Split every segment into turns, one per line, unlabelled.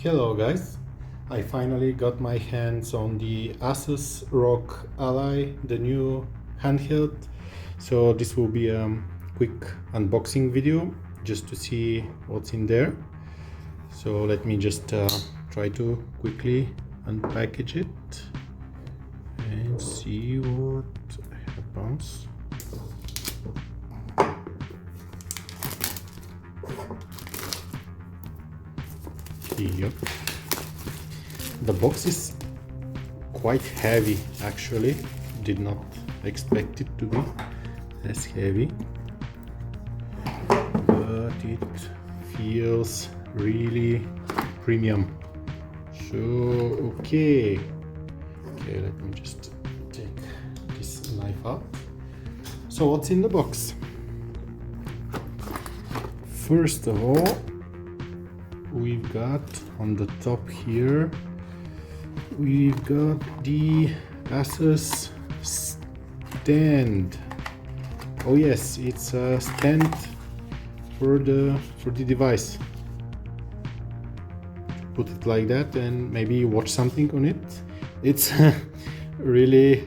Hello guys, I finally got my hands on the Asus ROG Ally, the new handheld. So this will be a quick unboxing video just to see what's in there. So let me just try to quickly unpackage it and see what happens. Yep. The box is quite heavy actually. Did not expect it to be as heavy, but it feels really premium. So okay, let me just take this knife out. So what's in the box? First of all, we've got on the top here, we've got the Asus stand. Oh yes, it's a stand for the device. Put it like that and maybe watch something on it. It's really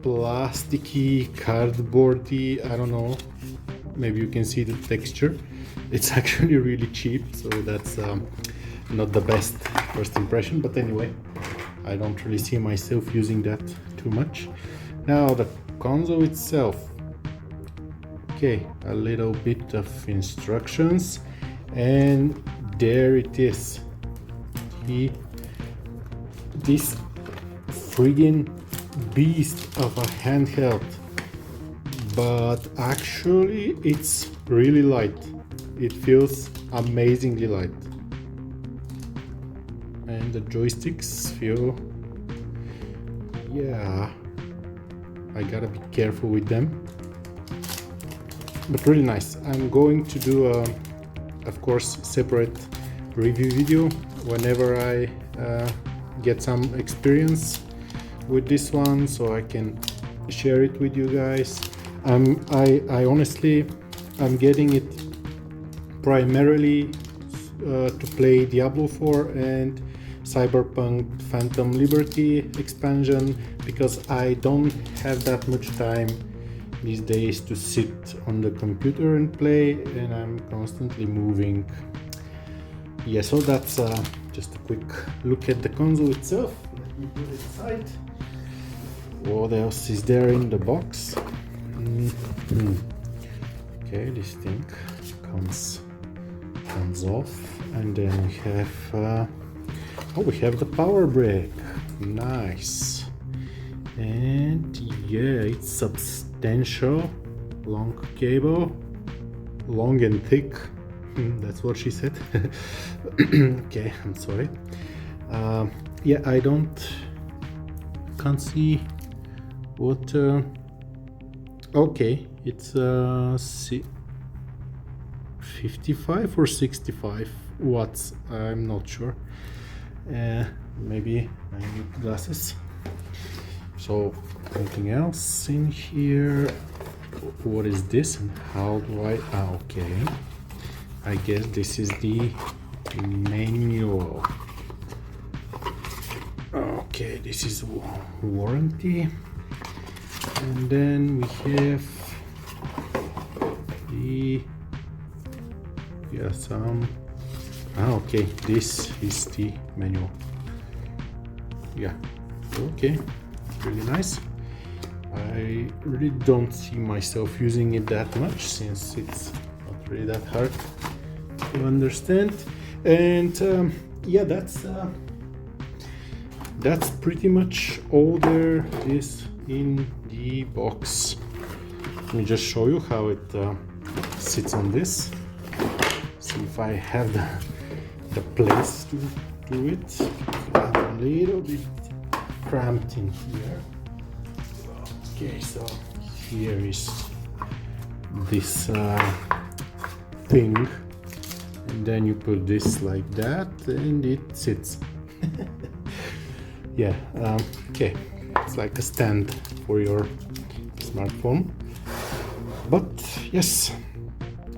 plasticky, cardboardy, I don't know, maybe you can see the texture. It's actually really cheap, so that's not the best first impression, but anyway, I don't really see myself using that too much. Now the console itself. Okay, a little bit of instructions, and there it is. This friggin' beast of a handheld, but actually it's really light. It feels amazingly light, and the joysticks feel, yeah, I gotta be careful with them, but really nice. I'm going to do a, of course, separate review video whenever I get some experience with this one, so I can share it with you guys. I honestly, I'm getting it primarily to play Diablo 4 and Cyberpunk Phantom Liberty expansion, because I don't have that much time these days to sit on the computer and play, and I'm constantly moving. Yeah, so that's just a quick look at the console itself. Let me put it aside. What else is there in the box? Okay, this thing comes off, and then we have we have the power brick. Nice. And yeah, it's substantial. Long cable, long and thick. That's what she said. Okay, I'm sorry. Yeah, I can't see what. Okay, it's 55 or 65 watts, I'm not sure. Maybe I need glasses. So anything else in here? What is this and how do I, okay, I guess this is the manual. Okay, this is warranty, and then we have the, yeah, some, okay, this is the manual. Yeah, okay, really nice. I really don't see myself using it that much, since it's not really that hard to understand. And yeah, that's pretty much all there is in the box. Let me just show you how it sits on this. See if I have the place to do it. I'm a little bit cramped in here. Okay, so here is this thing, and then you put this like that, and it sits. Yeah, okay, it's like a stand for your smartphone. But yes,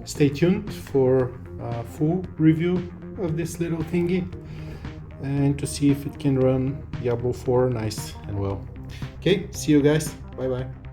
stay tuned for a full review of this little thingy. and to see if it can run Diablo 4 nice and well. Okay, see you guys. Bye bye.